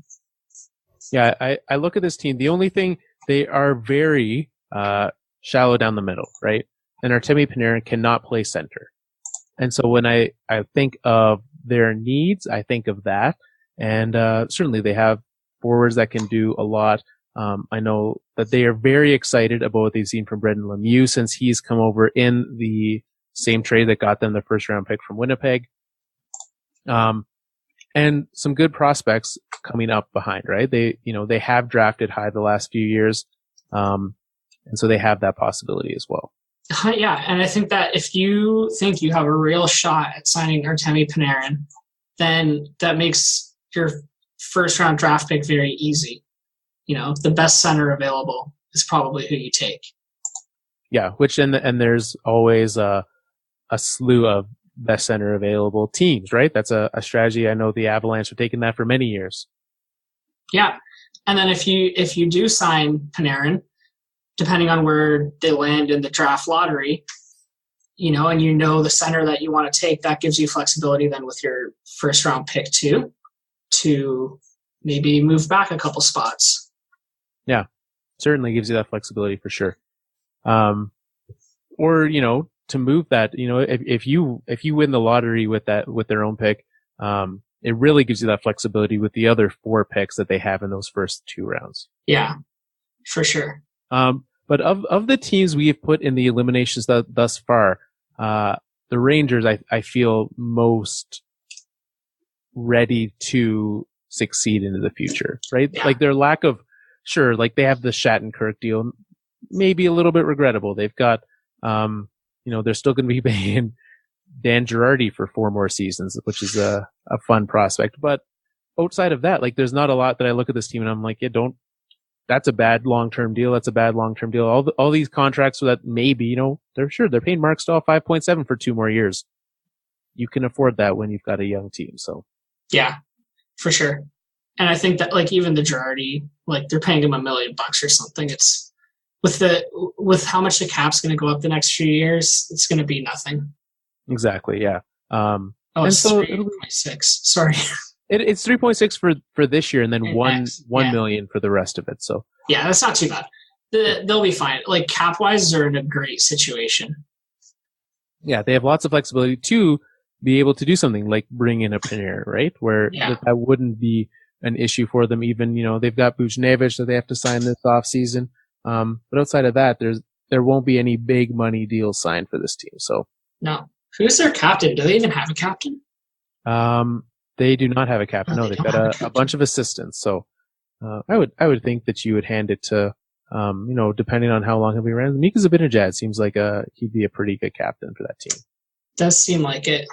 Yeah, I look at this team. The only thing, they are very shallow down the middle, right? And Artemi Panarin cannot play center. And so when I think of their needs, I think of that. And certainly they have forwards that can do a lot. I know that they are very excited about what they've seen from Brendan Lemieux since he's come over in the same trade that got them the first round pick from Winnipeg. And some good prospects coming up behind, right? They have drafted high the last few years. And so they have that possibility as well. Yeah, and I think that if you think you have a real shot at signing Artemi Panarin, then that makes your first round draft pick very easy. The best center available is probably who you take. Yeah, and there's always a slew of best center available teams, right? That's a strategy. I know the Avalanche have taken that for many years. Yeah, and then if you do sign Panarin, depending on where they land in the draft lottery, and the center that you want to take, that gives you flexibility then with your first round pick too, to maybe move back a couple spots. Yeah, certainly gives you that flexibility for sure. Or, to move that, if you win the lottery with their own pick, it really gives you that flexibility with the other 4 picks that they have in those first 2 rounds. Yeah, for sure. But of the teams we have put in the eliminations thus far, the Rangers, I feel most ready to succeed into the future, right? Yeah. Like their lack of, sure, like they have the Shattenkirk deal, maybe a little bit regrettable. They've got, they're still going to be paying Dan Girardi for 4 more seasons, which is a fun prospect. But outside of that, like there's not a lot that I look at this team and I'm like, that's a bad long-term deal. That's a bad long-term deal. All these contracts that maybe, they're paying Mark Stahl 5.7 for 2 more years. You can afford that when you've got a young team. So yeah, for sure. And I think that like even the Girardi, like they're paying him $1 million or something. It's with how much the cap's going to go up the next few years, it's going to be nothing. Exactly. Yeah. It's 3.6. Sorry. It's 3.6 for this year, and then $1 yeah. million for the rest of it. So yeah, that's not too bad. They'll be fine. Like cap wise, they're in a great situation. Yeah, they have lots of flexibility to be able to do something like bring in a Panarin, right? Where that wouldn't be an issue for them. Even they've got Buchnevich that they have to sign this off season. But outside of that, there won't be any big money deals signed for this team. So no, who's their captain? Do they even have a captain? They do not have a captain. No, they've got a bunch of assistants. So, I would think that you would hand it to, depending on how long he'll be around. Mika Zibanejad seems like he'd be a pretty good captain for that team. Does seem like it.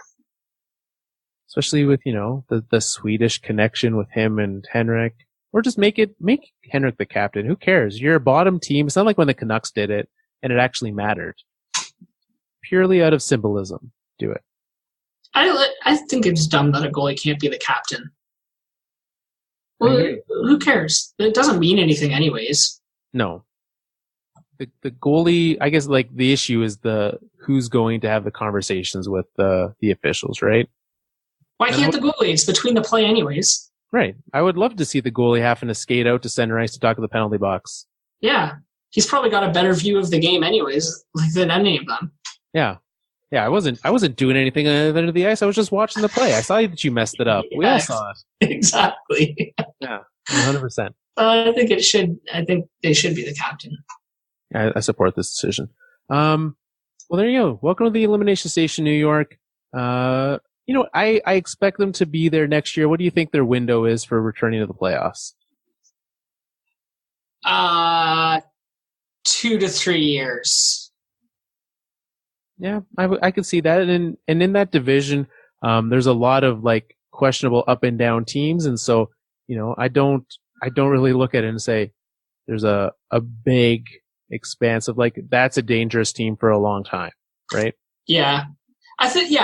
Especially with, the Swedish connection with him and Henrik. Or just make Henrik the captain. Who cares? You're a bottom team. It's not like when the Canucks did it and it actually mattered. Purely out of symbolism, do it. I think it's dumb that a goalie can't be the captain. Well, who cares? It doesn't mean anything anyways. No. The goalie, I guess, like, the issue is who's going to have the conversations with the officials, right? Why can't the goalie? It's between the play anyways. Right. I would love to see the goalie having to skate out to center ice to talk to the penalty box. Yeah. He's probably got a better view of the game anyways, than any of them. Yeah. Yeah, I wasn't doing anything other than the ice. I was just watching the play. I saw that you messed it up. Yeah, we all saw it. Exactly. Yeah, 100%. I think they should be the captain. I support this decision. Well, there you go. Welcome to the Elimination Station, New York. I expect them to be there next year. What do you think their window is for returning to the playoffs? 2 to 3 years. Yeah, I could see that. And in that division, there's a lot of like questionable up and down teams. And so, I don't really look at it and say there's a big expanse of like, that's a dangerous team for a long time. Right? Yeah. I think,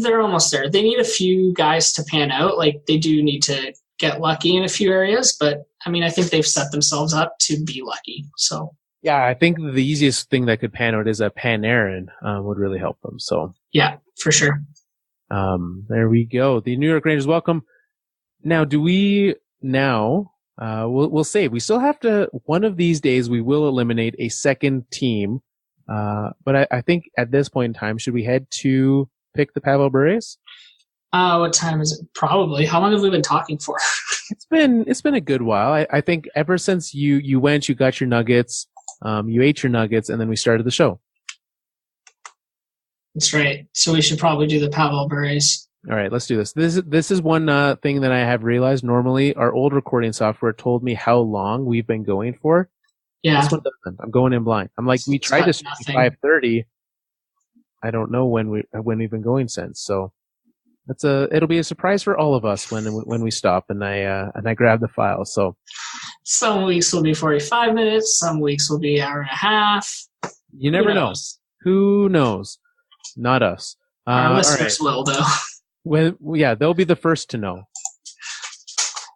they're almost there. They need a few guys to pan out. Like they do need to get lucky in a few areas, but I mean, I think they've set themselves up to be lucky. So. Yeah, I think the easiest thing that could pan out is a Panarin would really help them. So yeah, for sure. There we go. The New York Rangers, welcome. Now, we'll save. We still have to. One of these days, we will eliminate a second team. But I think at this point in time, should we head to pick the Pavel Bures? What time is it? Probably. How long have we been talking for? It's been a good while. I think ever since you went, you got your nuggets. You ate your nuggets, and then we started the show. That's right. So we should probably do the Pavel Bures. All right, let's do this. This is one thing that I have realized. Normally, our old recording software told me how long we've been going for. Yeah. This one doesn't. I'm going in blind. I'm like, we tried this at 5:30. I don't know when we've been going since. So it'll be a surprise for all of us when we stop and I grab the file. So. Some weeks will be 45 minutes. Some weeks will be an hour and a half. You never know. Who knows? Not us. Our listeners will, though. They'll be the first to know.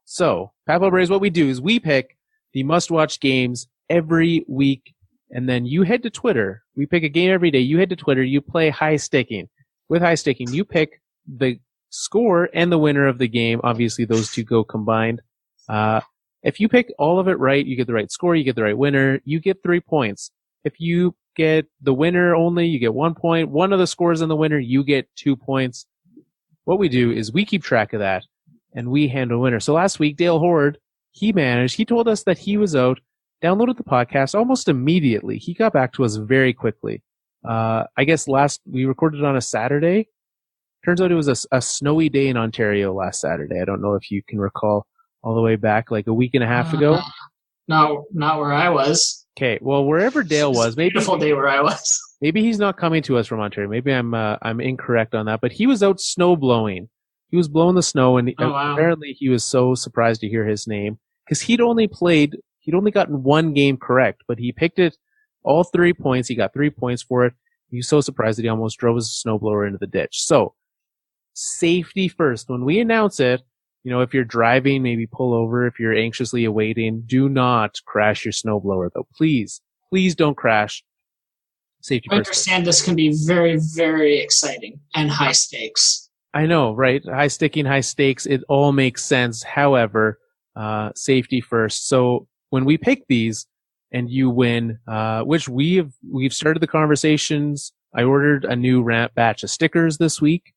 So, Pavel Bures, what we do is we pick the must-watch games every week, and then you head to Twitter. We pick a game every day. You head to Twitter. You play high staking. With high staking, you pick the score and the winner of the game. Obviously, those two go combined. If you pick all of it right, you get the right score, you get the right winner, you get 3 points. If you get the winner only, you get 1 point. One of the scores in the winner, you get 2 points. What we do is we keep track of that, and we handle winner. So last week, Dale Horde, he told us that he was out, downloaded the podcast almost immediately. He got back to us very quickly. I guess we recorded on a Saturday, Turns out it was a snowy day in Ontario last Saturday. I don't know if you can recall all the way back like a week and a half ago. Not where I was. Okay, well, wherever Dale was, maybe beautiful day where I was. Maybe he's not coming to us from Ontario. Maybe I'm incorrect on that. But he was out snow blowing. He was blowing the snow, and apparently he was so surprised to hear his name because he'd only gotten one game correct, but he picked it all 3 points. He got 3 points for it. He was so surprised that he almost drove his snowblower into the ditch. So, safety first. When we announce it, if you're driving, maybe pull over. If you're anxiously awaiting, do not crash your snowblower, though. Please don't crash. Safety I first. understand this can be very, very exciting and high stakes. I know, right? High sticking, high stakes. It all makes sense. However, safety first. So when we pick these and you win, which we've started the conversations. I ordered a new batch of stickers this week.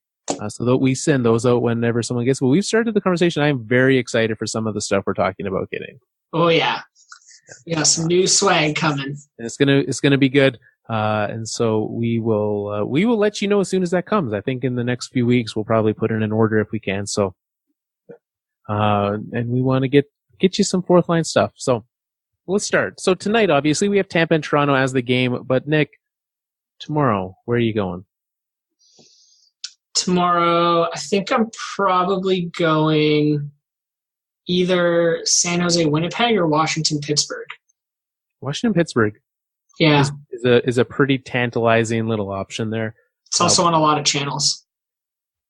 So that we send those out whenever someone gets. But we've started the conversation. I am very excited for some of the stuff we're talking about getting. Oh yeah, we got some new swag coming. And it's gonna be good. And so we will let you know as soon as that comes. I think in the next few weeks we'll probably put in an order if we can. So, and we want to get you some fourth line stuff. So let's start. So tonight, obviously, we have Tampa and Toronto as the game. But Nick, tomorrow, where are you going? Tomorrow, I think I'm probably going either San Jose, Winnipeg, or Washington, Pittsburgh. Washington, Pittsburgh. Yeah. Is a pretty tantalizing little option there. It's also on a lot of channels.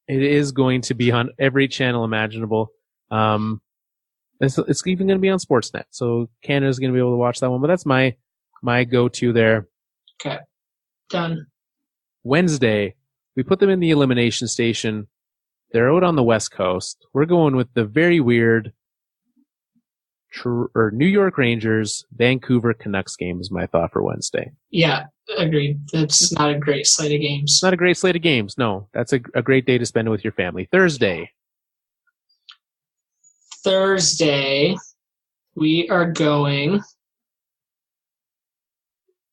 It is going to be on every channel imaginable. It's even going to be on Sportsnet. So Canada's going to be able to watch that one. But that's my go-to there. Okay. Done. Wednesday, we put them in the Elimination Station. They're out on the West Coast. We're going with the very weird New York Rangers, Vancouver Canucks game is my thought for Wednesday. Yeah, agreed. That's not a great slate of games. It's not a great slate of games, no. That's a great day to spend it with your family. Thursday, we are going...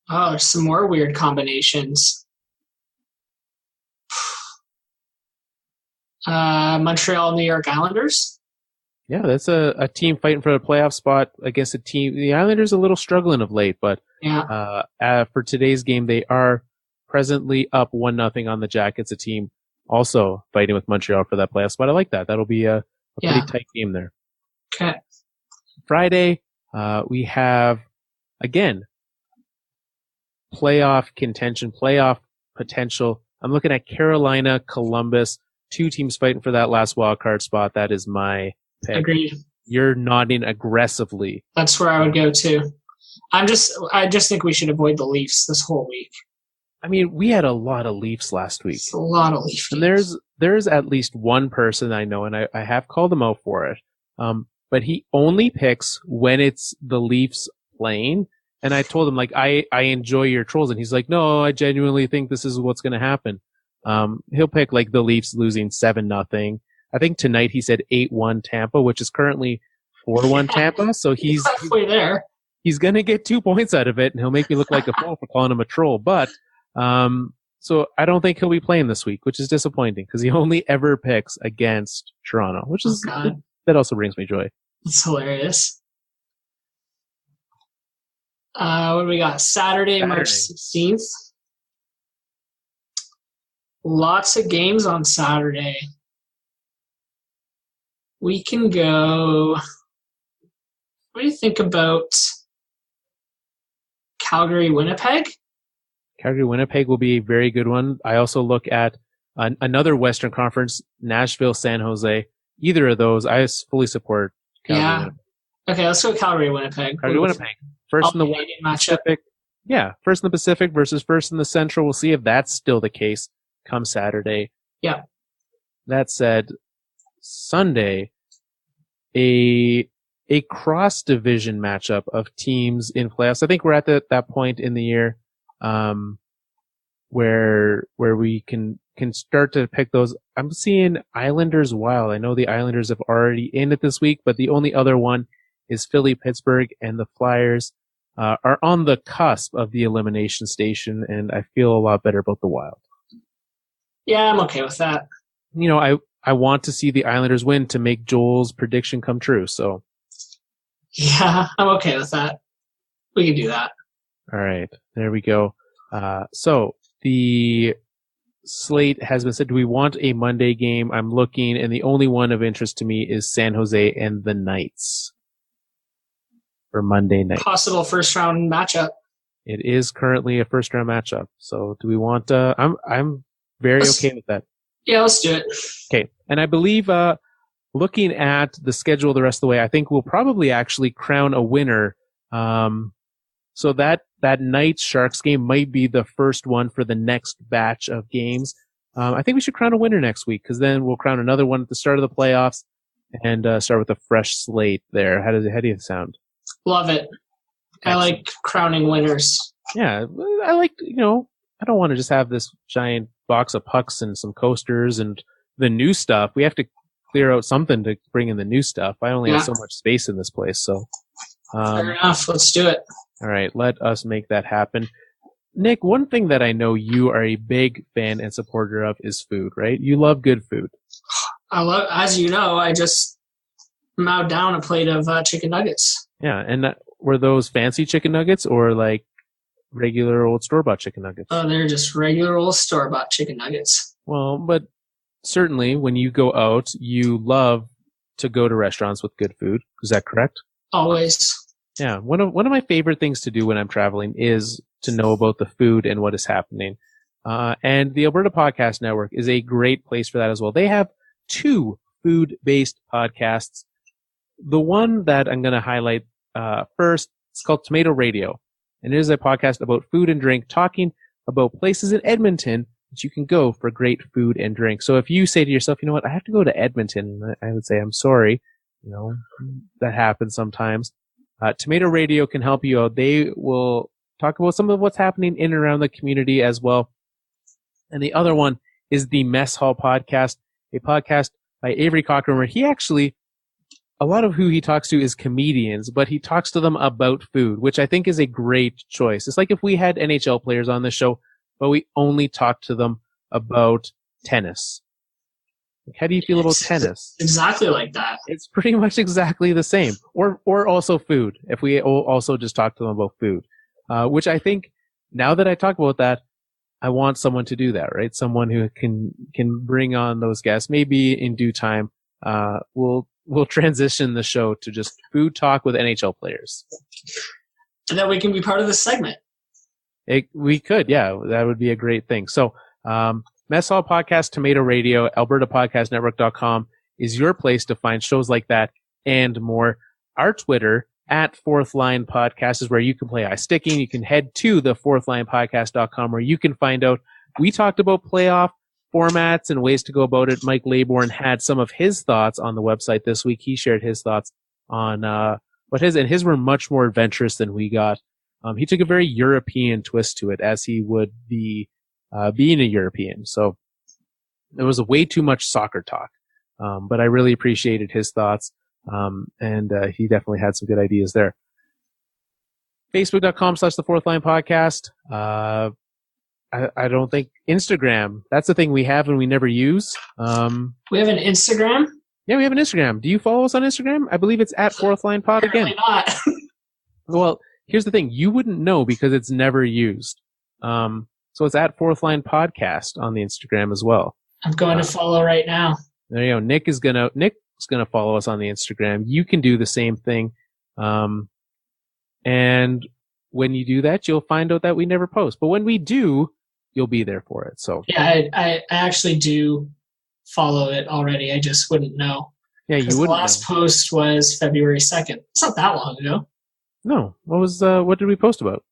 Oh, there's some more weird combinations. Montreal, New York Islanders. Yeah, that's a team fighting for a playoff spot against a team. The Islanders a little struggling of late, but for today's game, they are presently up 1-0 on the Jackets, a team also fighting with Montreal for that playoff spot. I like that. That'll be a pretty tight game there. Okay. Friday, we have, again, playoff contention, playoff potential. I'm looking at Carolina, Columbus, two teams fighting for that last wild card spot. That is my pick. Agreed. You're nodding aggressively. That's where I would go too. I just think we should avoid the Leafs this whole week. I mean, we had a lot of Leafs last week. It's a lot of Leafs. And there's at least one person I know, and I have called him out for it. But he only picks when it's the Leafs playing. And I told him, like, I enjoy your trolls. And he's like, no, I genuinely think this is what's going to happen. He'll pick like the Leafs losing 7-0. I think tonight he said 8-1 Tampa, which is currently 4-1 Tampa. So he's halfway there. He's going to get 2 points out of it, and he'll make me look like a fool for calling him a troll. But, so I don't think he'll be playing this week, which is disappointing because he only ever picks against Toronto, which is, that also brings me joy. It's hilarious. What do we got? Saturday, March 16th. Lots of games on Saturday. We can go. What do you think about Calgary, Winnipeg? Calgary, Winnipeg will be a very good one. I also look at another Western Conference, Nashville, San Jose. Either of those, I fully support Calgary, Winnipeg. Okay, let's go Calgary, Winnipeg. Calgary, Winnipeg. First in the Pacific. Yeah, first in the Pacific versus first in the Central. We'll see if that's still the case come Saturday. Yeah. That said, Sunday, a cross-division matchup of teams in playoffs. I think we're at that point in the year where we can start to pick those. I'm seeing Islanders Wild. I know the Islanders have already in it this week, but the only other one is Philly, Pittsburgh, and the Flyers are on the cusp of the Elimination Station, and I feel a lot better about the Wild. Yeah, I'm okay with that. I want to see the Islanders win to make Joel's prediction come true. So, yeah, I'm okay with that. We can do that. All right, there we go. So the slate has been said. Do we want a Monday game? I'm looking, and the only one of interest to me is San Jose and the Knights for Monday night. Possible first round matchup. It is currently a first round matchup. So do we want? I'm very okay with that. Yeah, let's do it. Okay, and I believe looking at the schedule the rest of the way, I think we'll probably actually crown a winner. So that Knights Sharks game might be the first one for the next batch of games. I think we should crown a winner next week, because then we'll crown another one at the start of the playoffs and start with a fresh slate there. How do you sound? Love it. I like crowning winners. Yeah, I like, I don't want to just have this giant box of pucks and some coasters and the new stuff. We have to clear out something to bring in the new stuff. I only have so much space in this place, so. Fair enough. Let's do it. All right, let us make that happen. Nick, one thing that I know you are a big fan and supporter of is food, right? You love good food. As you know, I just mowed down a plate of chicken nuggets. Yeah, and were those fancy chicken nuggets or like regular old store-bought chicken nuggets? Oh, they're just regular old store-bought chicken nuggets. Well, but certainly when you go out, you love to go to restaurants with good food. Is that correct? Always. Yeah, one of my favorite things to do when I'm traveling is to know about the food and what is happening. And the Alberta Podcast Network is a great place for that as well. They have 2 food-based podcasts. The one that I'm going to highlight first is called Tomato Radio, and it is a podcast about food and drink, talking about places in Edmonton that you can go for great food and drink. So if you say to yourself, you know what, I have to go to Edmonton, I would say, I'm sorry. That happens sometimes. Tomato Radio can help you out. They will talk about some of what's happening in and around the community as well. And the other one is the Mess Hall Podcast, a podcast by Avery Cochran, where he actually, a lot of who he talks to is comedians, but he talks to them about food, which I think is a great choice. It's like if we had NHL players on the show, but we only talked to them about tennis. How do you feel about tennis? Exactly like that. It's pretty much exactly the same. Or also food, if we also just talk to them about food. Which I think, now that I talk about that, I want someone to do that, right? Someone who can bring on those guests. Maybe in due time, we'll transition the show to just food talk with NHL players. And then we can be part of this segment. We could, yeah. That would be a great thing. So, Mess Hall Podcast, Tomato Radio, AlbertaPodcastNetwork.com is your place to find shows like that and more. Our Twitter, at Fourth Line Podcast, is where you can play iSticking. You can head to the fourthlinepodcast.com where you can find out. We talked about playoff formats and ways to go about it. Mike Laybourne had some of his thoughts on the website this week. He shared his thoughts on his were much more adventurous than we got. He took a very European twist to it, as he would be being a European. So there was way too much soccer talk. But I really appreciated his thoughts. And he definitely had some good ideas there. Facebook.com/the Fourth Line Podcast. I don't think Instagram. That's the thing we have and we never use. We have an Instagram? Yeah, we have an Instagram. Do you follow us on Instagram? I believe it's at Fourth Line Pod again. Not. Well, here's the thing. You wouldn't know because it's never used. So it's at Fourth Line Podcast on the Instagram as well. I'm going to follow right now. There you go. Nick is gonna follow us on the Instagram. You can do the same thing. And when you do that, you'll find out that we never post. But when we do, you'll be there for it. So yeah, I actually do follow it already. I just wouldn't know. Yeah, you wouldn't. The last post was February 2nd. It's not that long ago. No. What did we post about?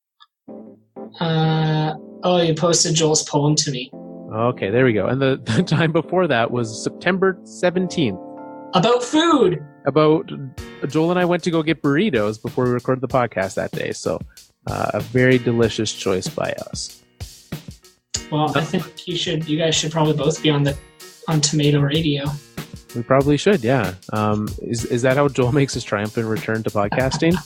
You posted Joel's poem to me. Okay, there we go. And the time before that was September 17th. About food. About Joel and I went to go get burritos before we recorded the podcast that day. So a very delicious choice by us. Well, I think you guys should probably both be on Tomato Radio. We probably should, yeah. Is that how Joel makes his triumphant return to podcasting?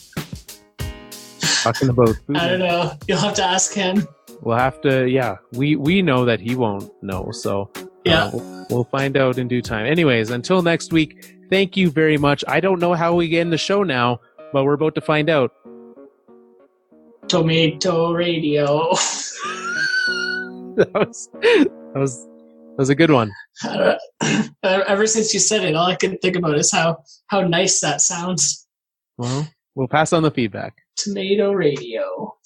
Talking about food. I don't know. You'll have to ask him. We'll have to, yeah. We know that he won't know, so. Yeah. We'll find out in due time. Anyways, until next week, thank you very much. I don't know how we end the show now, but we're about to find out. Tomato Radio. that was a good one. Ever since you said it, all I can think about is how nice that sounds. Well, we'll pass on the feedback. Tomato Radio.